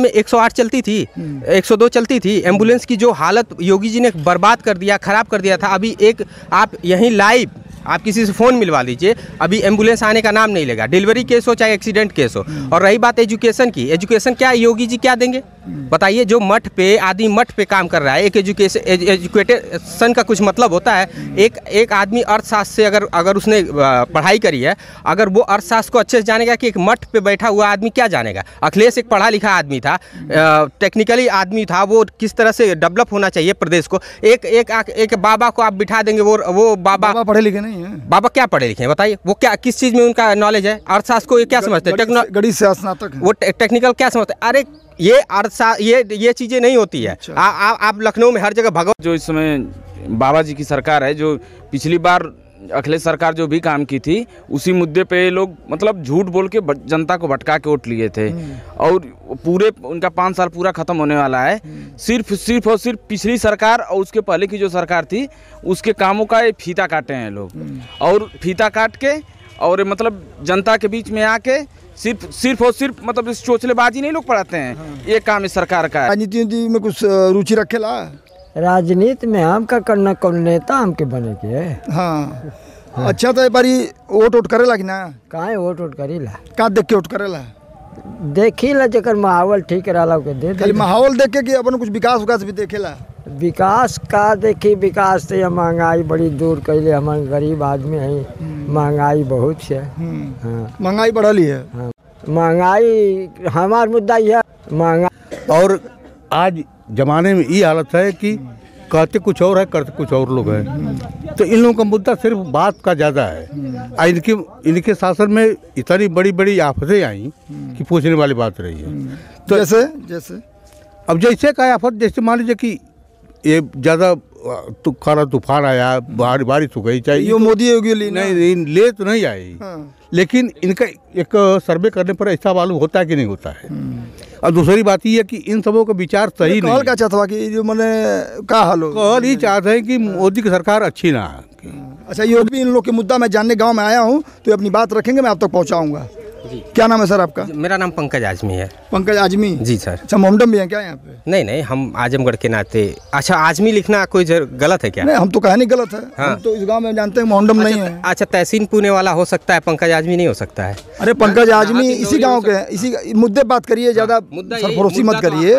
में 108 चलती थी, 102 चलती थी। एम्बुलेंस की जो हालत योगी जी ने बर्बाद कर दिया, खराब कर दिया था। अभी एक आप यहीं लाइव आप किसी से फ़ोन मिलवा लीजिए, अभी एम्बुलेंस आने का नाम नहीं लेगा। डिलीवरी केस हो चाहे एक्सीडेंट केस हो। और रही बात एजुकेशन की, एजुकेशन क्या योगी जी क्या देंगे बताइए? जो मठ पे आदमी मठ पे काम कर रहा है, एक एजुकेटेशन का कुछ मतलब होता है। एक आदमी अर्थशास्त्र से अगर उसने पढ़ाई करी है, अगर वो अर्थशास्त्र को अच्छे से जानेगा कि एक मठ पे बैठा हुआ आदमी क्या जानेगा। अखिलेश एक पढ़ा लिखा आदमी था, टेक्निकली आदमी था, वो किस तरह से डेवलप होना चाहिए प्रदेश को। एक बाबा को आप बिठा देंगे, वो बाबा पढ़े लिखे नहीं है। बाबा क्या पढ़े लिखे हैं बताइए? वो क्या किस चीज़ में उनका नॉलेज है? अर्थशास्त्र को ये क्या समझते हैं? गणित से स्नातक है। वो टेक्निकल क्या समझते हैं? अरे ये अर्थशास्त्र ये चीज़ें नहीं होती है। अच्छा। आप लखनऊ में हर जगह भगवत जो इस समय बाबा जी की सरकार है, जो पिछली बार अखिलेश सरकार जो भी काम की थी उसी मुद्दे पे लोग मतलब झूठ बोल के जनता को भटका के वोट लिए थे। और पूरे उनका 5 साल पूरा खत्म होने वाला है। सिर्फ और सिर्फ पिछली सरकार और उसके पहले की जो सरकार थी उसके कामों का फीता काटे हैं लोग। और फीता काट के और मतलब जनता के बीच में आके सिर्फ और सिर्फ मतलब इस चोचलेबाजी नहीं लोग पढ़ाते हैं। ये काम इस सरकार का है। राजनीति में कुछ रुचि रखेला? राजनीति में हमका करना कौन नेता हमके बने के। हाँ। अच्छा तो बारी वोट करेला कि ना? काहे वोट करीला? का देख के वोट करेला? देखीला जकर माहौल ठीक रहला के दे। खाली माहौल देख के कि अपन कुछ विकास भी देखेला? विकास का देखी, विकास से महंगाई बड़ी दूर कैले। हमारे गरीब आदमी है, महंगाई बहुत है। हाँ। महंगाई बढ़ली है। हाँ। महंगाई हमार मुद्दा यह महंगाई। और आज जमाने में ये हालत है कि कहते कुछ और है, करते कुछ और लोग हैं। तो इन लोगों का मुद्दा सिर्फ बात का ज़्यादा है। इनके शासन में इतनी बड़ी बड़ी आफतें आई कि पूछने वाली बात रही है। तो जैसे अब जैसे का आफत, जैसे मान लीजिए कि ये ज़्यादा खारा तूफान आया, बारिश हो गई, चाहे ये मोदी योगी नहीं ले तो नहीं आई। हाँ। लेकिन इनका एक सर्वे करने पर ऐसा मालूम होता है कि नहीं होता है। और दूसरी बात ये है कि इन सबों का विचार सही नहीं। क्या चाहता कि जो मैंने कहा हालो कहल ही चाहते हैं कि मोदी की सरकार अच्छी ना है। अच्छा, योगी भी इन लोग के मुद्दा मैं जानने गांव में आया हूँ, तो अपनी बात रखेंगे, मैं आप तक पहुँचाऊँगा। क्या नाम है सर आपका? मेरा नाम पंकज आजमी है। पंकज आजमी जी सर। अच्छा, मोहम्मदम भी हैं क्या यहाँ पे? नहीं, हम आजमगढ़ के नाते। अच्छा, आजमी लिखना कोई गलत है क्या? नहीं, हम तो कहा नहीं गलत है। हाँ। हम तो इस गांव में जानते हैं मोहम्मदम नहीं है। अच्छा, तहसीन पुणे वाला हो सकता है, पंकज आजमी नहीं हो सकता है। अरे पंकज आजमी इसी गाँव के, इसी मुद्दे बात करिए, ज्यादा सरफरोशी मत करिए।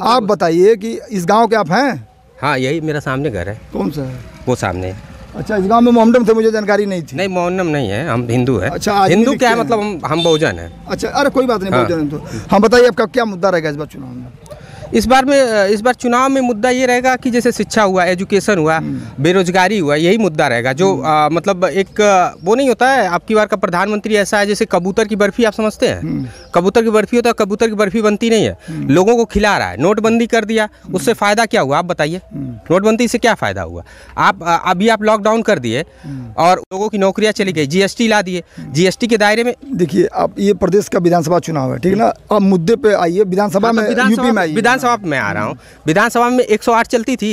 आप बताइए कि इस गाँव के आप हैं? हाँ, यही मेरा सामने घर है। कौन सा है? वो सामने। अच्छा, इस गांव में मोहम्मदम थे, मुझे जानकारी नहीं थी। नहीं, मोहम्मदम नहीं है, हम हिंदू हैं। अच्छा, हिंदू क्या है मतलब? हम बहुजन हैं। अच्छा, अरे कोई बात नहीं। हाँ। बहुजन तो हम बताइए आपका क्या मुद्दा रहेगा इस बार चुनाव में? इस बार चुनाव में मुद्दा ये रहेगा कि जैसे शिक्षा हुआ, एजुकेशन हुआ, बेरोजगारी हुआ, यही मुद्दा रहेगा। जो मतलब एक वो नहीं होता है, आपकी बार का प्रधानमंत्री ऐसा है जैसे कबूतर की बर्फी, आप समझते हैं? कबूतर की बर्फी होता है, कबूतर की बर्फी बनती नहीं है, लोगों को खिला रहा है। नोटबंदी कर दिया, उससे फ़ायदा क्या हुआ आप बताइए? नोटबंदी से क्या फ़ायदा हुआ? अभी आप लॉकडाउन कर दिए और लोगों की नौकरियाँ चली गई, GST ला दिए। GST के दायरे में देखिए, आप ये प्रदेश का विधानसभा चुनाव है, ठीक है ना? अब मुद्दे पे आइए। विधानसभा में यूपी में आइए। विधानसभा में आ रहा हूँ। विधानसभा में 108 चलती थी,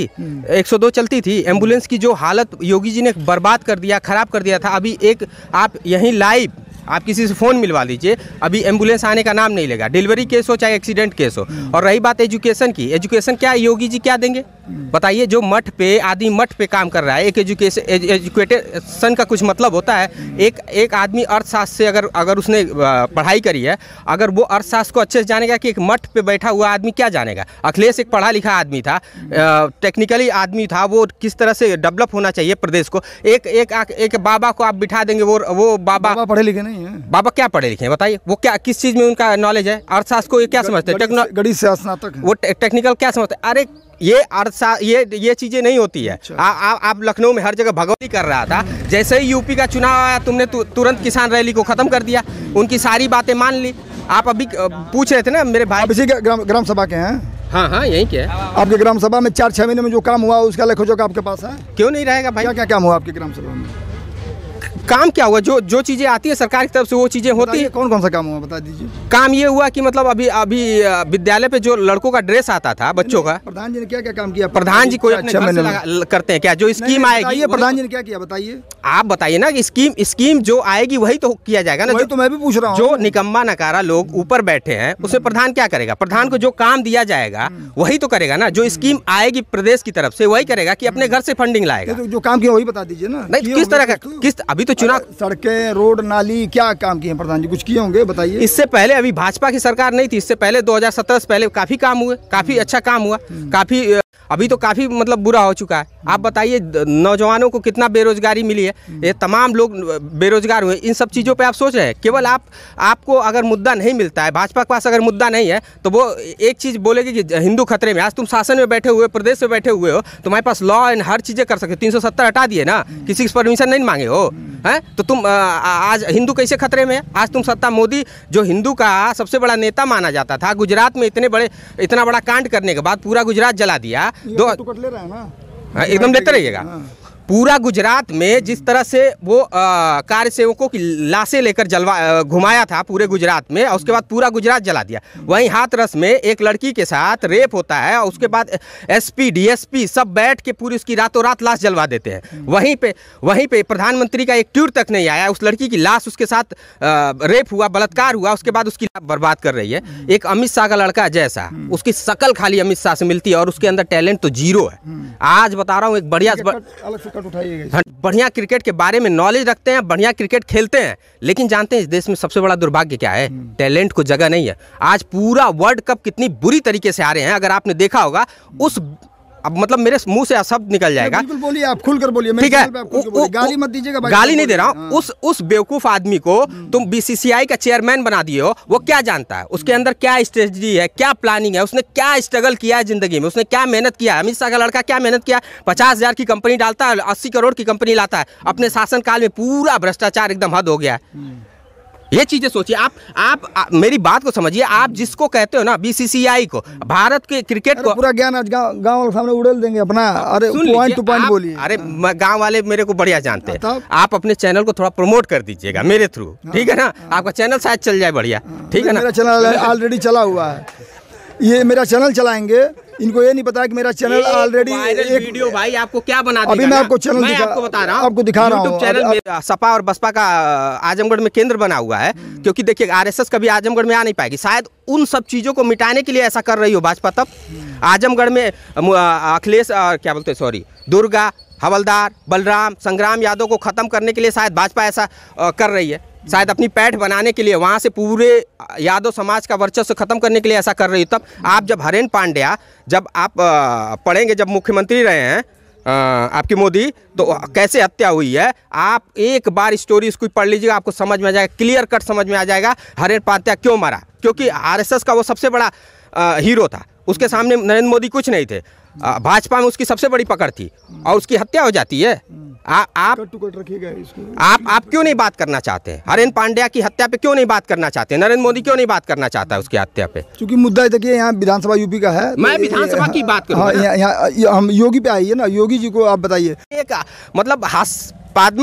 102 चलती थी। एम्बुलेंस की जो हालत योगी जी ने बर्बाद कर दिया, खराब कर दिया था। अभी एक आप यहीं लाइव आप किसी से फ़ोन मिलवा लीजिए, अभी एम्बुलेंस आने का नाम नहीं लेगा। डिलीवरी केस हो चाहे एक्सीडेंट केस हो। और रही बात एजुकेशन की, एजुकेशन क्या योगी जी क्या देंगे बताइए? जो मठ पे आदमी मठ पे काम कर रहा है, एक एजुकेटेशन का कुछ मतलब होता है। एक आदमी अर्थशास्त्र से अगर उसने पढ़ाई करी है, अगर वो अर्थशास्त्र को अच्छे से जानेगा कि एक मठ पे बैठा हुआ आदमी क्या जानेगा। अखिलेश एक पढ़ा लिखा आदमी था, टेक्निकली आदमी था, वो किस तरह से डेवलप होना चाहिए प्रदेश को। एक बाबा को आप बिठा देंगे, वो बाबा पढ़े लिखे नहीं है। बाबा क्या पढ़े लिखे हैं बताइए? वो क्या किस चीज़ में उनका नॉलेज है? अर्थशास्त्र को ये क्या समझते हैं? गणित से स्नातक है। वो टेक्निकल क्या समझते हैं? अरे ये चीज़ें नहीं होती है। अच्छा। आप लखनऊ में हर जगह भगवती कर रहा था, जैसे ही यूपी का चुनाव आया तुमने तुरंत किसान रैली को ख़त्म कर दिया, उनकी सारी बातें मान ली। आप अभी पूछ रहे थे ना मेरे भाई, इसी ग्राम सभा के हैं? हाँ, यही क्या है। आपके ग्राम सभा में 4-6 महीने में जो काम हुआ उसका लेखोजोख आपके पास है? क्यों नहीं रहेगा भाई? क्या काम हुआ आपकी ग्राम सभा में? काम क्या हुआ? जो चीजें आती है सरकार की तरफ से वो चीजें होती है। कौन कौन सा काम हुआ बता दीजिए। काम ये हुआ कि मतलब अभी विद्यालय पे जो लड़कों का ड्रेस आता था बच्चों का, प्रधान जी ने क्या क्या काम किया? प्रधान जी कोई अपने घर से करते हैं क्या? जो स्कीम आएगी प्रधान जी ने क्या किया बताइए। आप बताइए ना कि स्कीम जो आएगी वही तो किया जाएगा ना। तो मैं भी पूछ रहा हूँ, जो निकम्मा नकारा लोग ऊपर बैठे हैं उसमें प्रधान क्या करेगा? प्रधान को जो काम दिया जाएगा वही तो करेगा ना। जो स्कीम आएगी प्रदेश की तरफ से वही करेगा कि अपने घर से फंडिंग लाएगा। जो काम किया वही बता दीजिए ना। नहीं, किस तरह का, किस अभी तो चुनाव, सड़कें, रोड, नाली, क्या काम किए प्रधान जी? कुछ किए होंगे बताइए। इससे पहले अभी भाजपा की सरकार नहीं थी, इससे पहले 2017 से पहले काफी काम हुए, काफी अच्छा काम हुआ, काफी अभी तो काफी मतलब बुरा हो चुका है। आप बताइए नौजवानों को कितना बेरोजगारी मिली है, ये तमाम लोग बेरोजगार हुए। इन सब चीज़ों पे आप सोच रहे हैं? केवल आपको अगर मुद्दा नहीं मिलता है, भाजपा के पास अगर मुद्दा नहीं है तो वो एक चीज़ बोलेगी कि हिंदू खतरे में। आज तुम शासन में बैठे हुए, प्रदेश में बैठे हुए हो, तुम्हारे पास लॉ एंड हर चीज़ें कर सकते हो। 370 हटा दिए ना, किसी की परमिशन नहीं मांगे हो, हैं? तो तुम आज हिंदू कैसे खतरे में है? आज तुम सत्ता, मोदी जो हिंदू का सबसे बड़ा नेता माना जाता था, गुजरात में इतना बड़ा कांड करने के बाद पूरा गुजरात जला दिया। ले रहा है ना, एकदम लेते रहिएगा। पूरा गुजरात में जिस तरह से वो कार्य सेवकों की लाशें लेकर घुमाया था पूरे गुजरात में, और उसके बाद पूरा गुजरात जला दिया। वहीं हाथरस में एक लड़की के साथ रेप होता है और उसके बाद एसपी डीएसपी सब बैठ के पूरी उसकी रातों रात लाश जलवा देते हैं। वहीं पे प्रधानमंत्री का एक ट्वीट तक नहीं आया। उस लड़की की लाश, उसके साथ रेप हुआ, बलात्कार हुआ, उसके बाद उसकी बर्बाद कर रही है। एक अमित शाह का लड़का जैसा, उसकी शकल खाली अमित शाह से मिलती है और उसके अंदर टैलेंट तो जीरो है। आज बता रहा हूँ, एक बढ़िया क्रिकेट के बारे में नॉलेज रखते हैं, बढ़िया क्रिकेट खेलते हैं, लेकिन जानते हैं इस देश में सबसे बड़ा दुर्भाग्य क्या है? टैलेंट को जगह नहीं है। आज पूरा वर्ल्ड कप कितनी बुरी तरीके से आ रहे हैं, अगर आपने देखा होगा। अब मतलब मेरे मुंह से शब्द निकल जाएगा। बिल्कुल बोलिए, आप खुलकर बोलिए, ठीक है? गाली मत दीजिएगा। गाली नहीं दे रहा हूँ। उस बेवकूफ आदमी को तुम बीसीसीआई का चेयरमैन बना दिए हो। वो क्या जानता है? उसके अंदर क्या स्ट्रेटजी है, क्या प्लानिंग है, उसने क्या स्ट्रगल किया है जिंदगी में, उसने क्या मेहनत किया है? अमित शाह का लड़का क्या मेहनत किया? 50,000 की कंपनी डालता है, 80 करोड़ की कंपनी लाता है। अपने शासनकाल में पूरा भ्रष्टाचार एकदम हद हो गया है। ये चीजें सोचिए। आप मेरी बात को समझिए। आप जिसको कहते हो ना बीसीसीआई को, भारत के क्रिकेट को पूरा ज्ञान आज गांव वाले सामने उड़ेल देंगे अपना। अरे पॉइंट टू पॉइंट बोलिए। अरे गांव वाले मेरे को बढ़िया जानते हैं। आप अपने चैनल को थोड़ा प्रमोट कर दीजिएगा मेरे थ्रू, ठीक है ना? आपका चैनल शायद चल जाए बढ़िया, ठीक है ना? मेरा चैनल ऑलरेडी चला हुआ है। ये मेरा चैनल चलाएंगे, इनको ये नहीं पता कि मेरा चैनल ऑलरेडी एक वीडियो भाई आपको क्या बना देगा। अभी मैं आपको चैनल आपको बता रहा हूँ, आपको दिखा रहा हूँ। चैनल सपा और बसपा का आजमगढ़ में केंद्र बना हुआ है, क्योंकि देखिए आरएसएस कभी आजमगढ़ में आ नहीं पाएगी। शायद उन सब चीजों को मिटाने के लिए ऐसा कर रही हो भाजपा। तब आजमगढ़ में अखिलेश क्या बोलते, सॉरी, दुर्गा, हवलदार, बलराम, संग्राम यादव को खत्म करने के लिए शायद भाजपा ऐसा कर रही है। शायद अपनी पैठ बनाने के लिए, वहाँ से पूरे यादव समाज का वर्चस्व खत्म करने के लिए ऐसा कर रही है। तब आप जब हरेन पांड्या, जब आप पढ़ेंगे, जब मुख्यमंत्री रहे हैं आपके मोदी, तो कैसे हत्या हुई है, आप एक बार स्टोरी उसको पढ़ लीजिएगा, आपको समझ में आ जाएगा, क्लियर कट समझ में आ जाएगा हरेन पांड्या क्यों मरा। क्योंकि आरएसएस का वो सबसे बड़ा हीरो था, उसके सामने नरेंद्र मोदी कुछ नहीं थे। भाजपा में उसकी सबसे बड़ी पकड़ थी और उसकी हत्या हो जाती है। आप क्यों नहीं बात करना चाहते हैं? हरेन पांड्या की हत्या पे क्यों नहीं बात करना चाहते? नरेंद्र मोदी क्यों नहीं बात करना चाहता है उसकी हत्या पे? क्योंकि मुद्दा देखिए, यहाँ विधानसभा यूपी का है। मैं विधानसभा की बात करूँ, यहाँ हम योगी पे आइए ना, योगी जी को आप बताइए। एक मतलब हास्यास्पद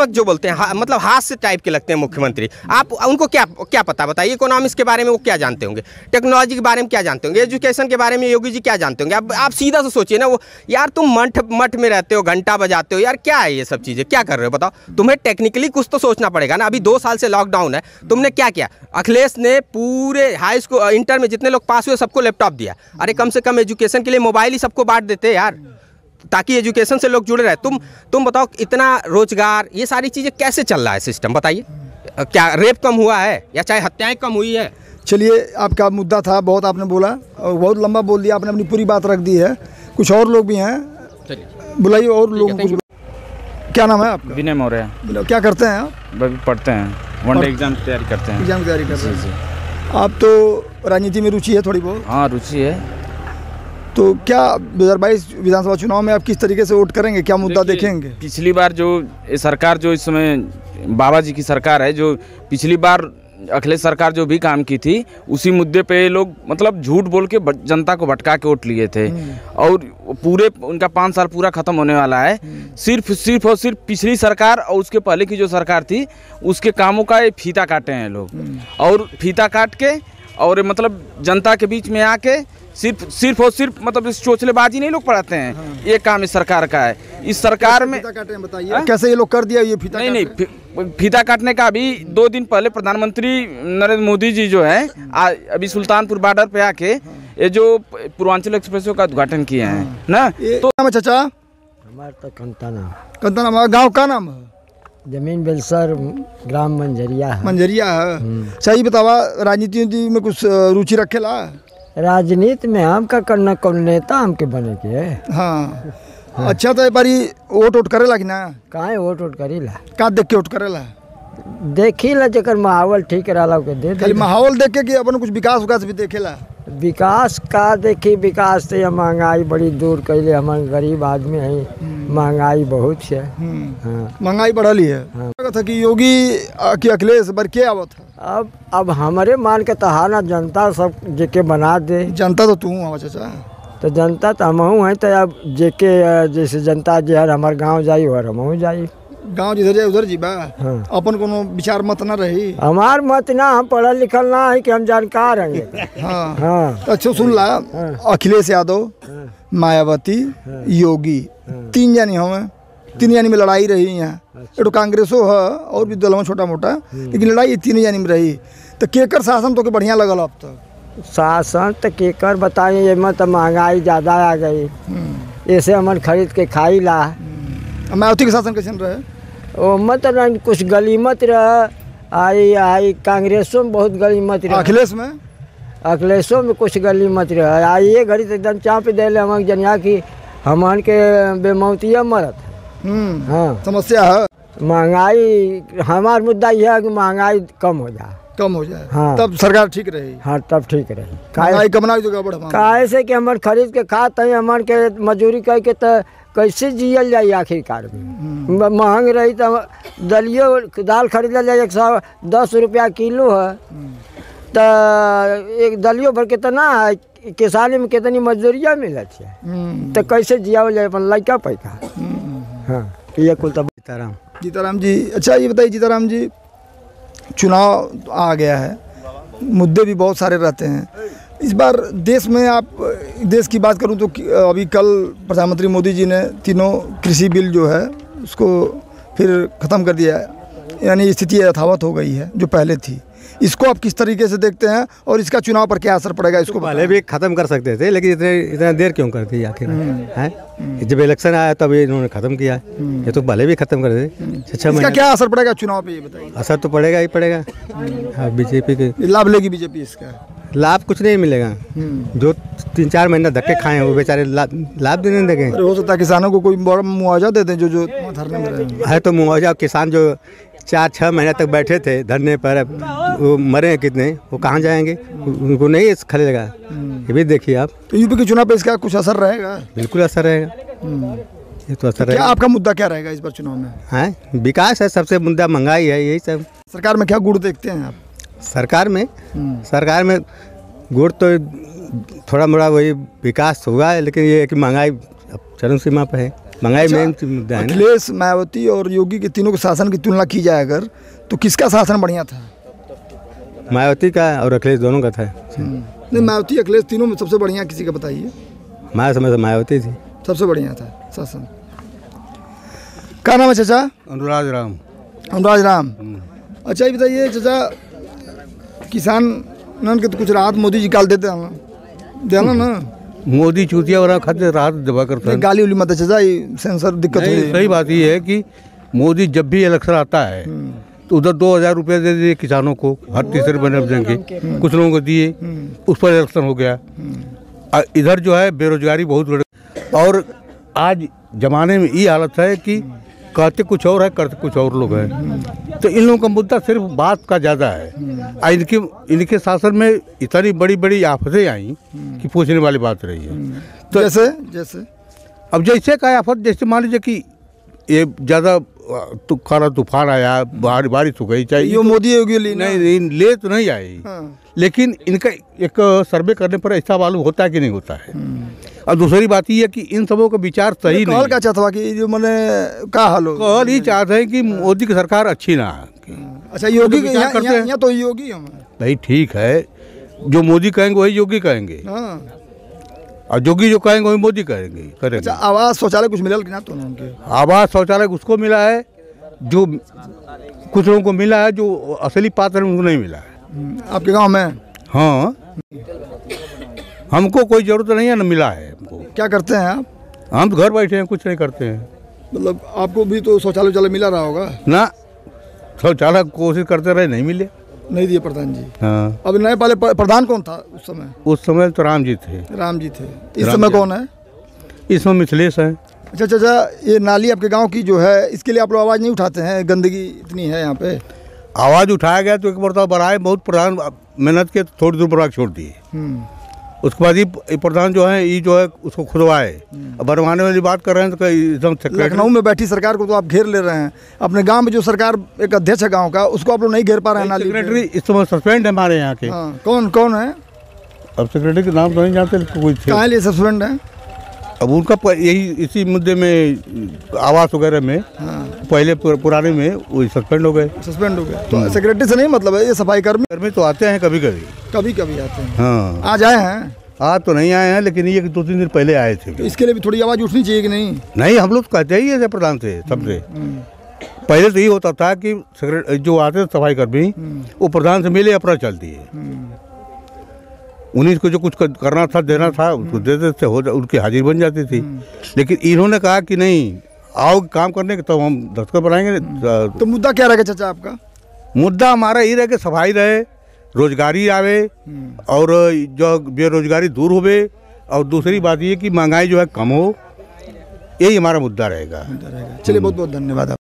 जो बोलते हैं, मतलब हास्य टाइप के लगते हैं मुख्यमंत्री। आप उनको क्या पता? बताइए। इकोनॉमिक्स के बारे में वो क्या जानते होंगे? टेक्नोलॉजी के बारे में क्या जानते होंगे? एजुकेशन के बारे में योगी जी क्या जानते होंगे? आप सीधा से सोचिए ना। वो यार तुम मठ में रहते हो, घंटा बजाते हो, यार क्या है ये सब चीज़ें? क्या कर रहे हो बताओ? तुम्हें टेक्निकली कुछ तो सोचना पड़ेगा ना। अभी 2 साल से लॉकडाउन है, तुमने क्या किया? अखिलेश ने पूरे हाई स्कूल, इंटर में जितने लोग पास हुए सबको लैपटॉप दिया। अरे कम से कम एजुकेशन के लिए मोबाइल ही सबको बांट देते यार, ताकि एजुकेशन से लोग जुड़े रहे। तुम बताओ, इतना रोजगार, ये सारी चीज़ें कैसे चल रहा है सिस्टम? बताइए। क्या रेप कम हुआ है या चाहे हत्याएं कम हुई है? चलिए, आपका मुद्दा था, बहुत आपने बोला और बहुत लंबा बोल दिया आपने, अपनी पूरी बात रख दी है। कुछ और लोग भी हैं, बुलाइए और लोगों को। क्या नाम है आपका? विनय मौर्य। क्या करते हैं आप? पढ़ते हैं, वन डे एग्जाम की तैयारी करते हैं। एग्जाम की तैयारी करते हैं। आप तो राजनीति में रुचि है थोड़ी बहुत? हाँ, रुचि है। तो क्या 2022 विधानसभा चुनाव में आप किस तरीके से वोट करेंगे? क्या मुद्दा देखेंगे? पिछली बार जो सरकार, जो इस समय बाबा जी की सरकार है, जो पिछली बार अखिलेश सरकार जो भी काम की थी उसी मुद्दे पे ये लोग मतलब झूठ बोल के जनता को भटका के वोट लिए थे। और पूरे उनका 5 साल पूरा खत्म होने वाला है। सिर्फ और सिर्फ पिछली सरकार और उसके पहले की जो सरकार थी उसके कामों का ये फीता काटे हैं लोग। और फीता काट के और मतलब जनता के बीच में आके सिर्फ और सिर्फ मतलब इस चोचलेबाजी नहीं लोग पढ़ाते हैं। ये काम इस सरकार का है। इस सरकार में बताइए कैसे ये लोग कर दिया ये फीता? नहीं, फीता काटने का अभी 2 दिन पहले प्रधानमंत्री नरेंद्र मोदी जी जो है अभी सुल्तानपुर बॉर्डर पे आके ये जो पूर्वांचल एक्सप्रेसवे का उद्घाटन किए हैं ना। तो नाम है चाचा? हमारा तो कंता नाम। गाँव का नाम है? जमीन बेलसर, ग्राम मंजरिया है। मंजरिया है। सही बतावा, राजनीति में कुछ रुचि रखेला? राजनीति में हम का करना, कौन नेता हमके बने के? हाँ। अच्छा, तो बारी वोट करेला कि ना? काहे वोट करीला? का देख के वोट करेला? देखीला जकर माहौल ठीक रहा के दे खाली माहौल देख के कि अपन कुछ विकास भी देखेला? विकास का देखी, विकास से महंगाई बड़ी दूर कैले। हमारे गरीब आदमी है, महंगाई बहुत है। हाँ। महंगाई बढ़ली है। हाँ। था कि योगी कि अखिलेश बर के आवत है? अब हमारे मान के तहाना जनता सब जेके बना दे। जनता तो तू हूँ चाचा। तो जनता तो हमहू है। तो अब जेके जैसे जनता जे हर हमारे गाँव जाई और हमहू जाई। गाँव जिधर जाए उधर जीबा? हाँ। अपन कोनो विचार मत न रही? हमार मत ना, हम पढ़ल लिखल ना है कि हम जानकार हैं। हाँ। हाँ। तो अच्छा सुन ला। अखिलेश यादव, मायावती, योगी, 3 जानी हमें। 3 जानी में लड़ाई रही यहाँ। एक कांग्रेसो है और भी दल में छोटा मोटा, लेकिन लड़ाई 3 जानी में रही। तो केकर शासन तो के बढ़िया लगल अब तक? शासन तो केकर बताइए, ये मत महंगाई ज़्यादा आ गई, ऐसे हमन खरीद के खाई ला। मायावती के शासन कैसे रहे? ओ मत कुछ गलीमत रह आई कांग्रेसों में बहुत गलीमत रह। अखिलेशों में कुछ गलीमत रह आई। ये घड़ी तो एकदम चाँप दे ले हम जनिया की हमन के बेमौतिया मरत। हाँ, समस्या है महंगाई। हमारा मुद्दा यह है कि महंगाई कम हो जाए। हाँ, तब सरकार ठीक रही। हाँ, तब ठीक रही। महंगाई कम ना हो काहे से कि हमारे खरीद के खाते हैं, हमारे के मजूरी करके तो कैसे जियल जाए आखिरकार में। महंग रही तो दलियो दाल खरीदा जाए 110 रुपया किलो है। तो एक दलियो भर कितना है, किसानी में कितनी मजदूरिया मिलती है। तो कैसे जियावल जाए अपन लड़का पैका। हाँ, ये कुल तब। जीताराम जी, अच्छा ये बताइए जीताराम जी, चुनाव आ गया है, मुद्दे भी बहुत सारे रहते हैं इस बार देश में। आप देश की बात करूं तो अभी कल प्रधानमंत्री मोदी जी ने 3 कृषि बिल जो है उसको फिर ख़त्म कर दिया है, यानी स्थिति यथावत हो गई है जो पहले थी। इसको आप किस तरीके से देखते हैं और इसका चुनाव पर क्या असर पड़ेगा? इसको पहले भी ख़त्म कर सकते थे, लेकिन इतना देर क्यों कर दी आखिर? हैं, जब इलेक्शन आया तब इन्होंने ख़त्म किया। ये तो पहले भी ख़त्म कर दे। 6 महीने। इसका क्या असर पड़ेगा चुनाव पे, ये बताइए? असर तो पड़ेगा ही पड़ेगा। हाँ, बीजेपी के लाभ लेगी बीजेपी? इसका लाभ कुछ नहीं मिलेगा। जो 3-4 महीना धक्के खाए वो बेचारे लाभ देने देंगे। हो सकता है किसानों को कोई बड़ा मुआवजा दे दें जो धरने में रहे है। तो मुआवजा किसान जो 4-6 महीने तक बैठे थे धरने पर, वो मरे हैं कितने, वो कहाँ जाएंगे? उनको नहीं खलेगा। ये भी देखिए आप। तो यूपी के चुनाव पे इसका कुछ असर रहेगा? बिल्कुल असर रहेगा। ये तो असर रहेगा। आपका मुद्दा क्या रहेगा इस बार चुनाव में? है विकास है सबसे मुद्दा, महंगाई है, यही सब। सरकार में क्या गुण देखते हैं आप? सरकार में गुड़ तो थोड़ा मोड़ा वही विकास हुआ है, लेकिन ये है कि महंगाई चरम सीमा पर है। महंगाई मेन मुद्दा है। अखिलेश, मायावती और योगी के तीनों के शासन की तुलना की जाए अगर, तो किसका शासन बढ़िया था? मायावती का और अखिलेश दोनों का था। नहीं, मायावती अखिलेश तीनों में सबसे बढ़िया किसी का बताइए? हमारे समय से मायावती थी, सबसे बढ़िया था शासन। क्या नाम है चाचा? अनुराग राम। अनुराग राम। अच्छा ये बताइए चाचा, किसान के तो कुछ राहत मोदी जी काल देते हैं ना? मोदी चूतिया वाला खाते राहत दबा करता है। गाली उली मत चाचा, सेंसर दिक्कत हुई। सही बात ये है कि मोदी जब भी इलेक्शन आता है तो उधर 2000 रुपये दे दिए किसानों को, हर तीसरे महीने देंगे, कुछ लोगों को दिए, उस पर इलेक्शन हो गया। इधर जो है बेरोजगारी बहुत बड़ी, और आज जमाने में ये हालत है कि कहते कुछ और है, करते कुछ और लोग हैं। तो इन लोगों का मुद्दा सिर्फ बात का ज़्यादा है। इनके शासन में इतनी बड़ी बड़ी आफतें आई कि पूछने वाली बात रही है। तो जैसे अब जैसे का आफत, जैसे मान लीजिए कि ये ज़्यादा खारा तूफान आया, बारिश हो गई, चाहे ये मोदी योगी ली ना? नहीं ले तो नहीं आई, लेकिन इनका एक सर्वे करने पर ऐसा मालूम होता है कि नहीं होता है। और दूसरी बात ये है कि इन सबों का विचार सही नहीं क्या चाहता हुआ कि जो मैंने कहा हालो कहल ही चाहते हैं कि मोदी की सरकार अच्छी ना। अच्छा, योगी तो विचार करते हैं। यहाँ तो योगी हम भाई ठीक है, जो मोदी कहेंगे वही योगी कहेंगे, हाँ। और योगी जो कहेंगे वही मोदी करेंगे। अच्छा, आवास शौचालय कुछ मिला कि ना? तो उनके आवास शौचालय उसको मिला है जो कुछ लोगों को मिला है, जो असली पात्र है उनको नहीं मिला है। आपके गांव में? हाँ, हमको कोई जरूरत नहीं है, न मिला है हमको। क्या करते हैं आप? हम तो घर बैठे हैं, कुछ नहीं करते हैं। मतलब आपको भी तो शौचालय मिला रहा होगा ना? शौचालय कोशिश करते रहे, नहीं मिले, नहीं दिए प्रधान जी। हाँ। अब नए पहले प्रधान कौन था उस समय? उस समय तो राम जी थे। राम जी थे। इस समय कौन है? इस समय मिथिलेश है। अच्छा चाचा, ये नाली आपके गांव की जो है, इसके लिए आप लोग आवाज़ नहीं उठाते हैं? गंदगी इतनी है यहाँ पे। आवाज़ उठाया गया तो एक बार बढ़ाए, बहुत प्रधान मेहनत के, थोड़ी दूर पर छोड़ दिए। उसके बाद ये प्रधान जो है, ये जो है उसको खुदवाए। अब बनवाने वाली बात कर रहे हैं तो एकदम लखनऊ में बैठी सरकार को तो आप घेर ले रहे हैं। अपने गांव में जो सरकार एक अध्यक्ष है गांव का, उसको आप लोग नहीं घेर पा रहे हैं। नाली सेक्रेटरी इस समय सस्पेंड है हमारे यहाँ के। कौन कौन है? अब सेक्रेटरी के नाम तो नहीं जानते, कोई कहाँ लिए सस्पेंड है? अब उनका यही इसी मुद्दे में, आवास वगैरह में, पहले पुराने में वो सस्पेंड हो गए। सस्पेंड हो गए तो सेक्रेटरी से नहीं मतलब है? ये सफाई कर्मी तो आते हैं कभी कभी, कभी कभी आते हैं। हाँ, आज आए हैं? आज तो नहीं आए हैं, लेकिन ये 2-3 दिन पहले आए थे। तो इसके लिए भी थोड़ी आवाज़ उठनी चाहिए कि नहीं? नहीं, हम लोग कहते ही है प्रधान से, सबसे पहले तो ये होता था कि जो आते थे सफाई कर्मी, वो प्रधान से मिले, अपना चल दिए। उन्हीं को जो कुछ करना था, देना था, उसको दे देते, उनकी हाजिर बन जाती थी। लेकिन इन्होंने कहा कि नहीं, आओ काम करने के, तब हम दस्तखत बनाएंगे। तो मुद्दा क्या रहेगा चाचा आपका? मुद्दा हमारा यही रहे कि सफाई रहे, रोजगारी आवे, और जो बेरोजगारी दूर होवे, और दूसरी बात ये कि महंगाई जो है कम हो। यही हमारा मुद्दा रहेगा। चलिए, बहुत बहुत धन्यवाद।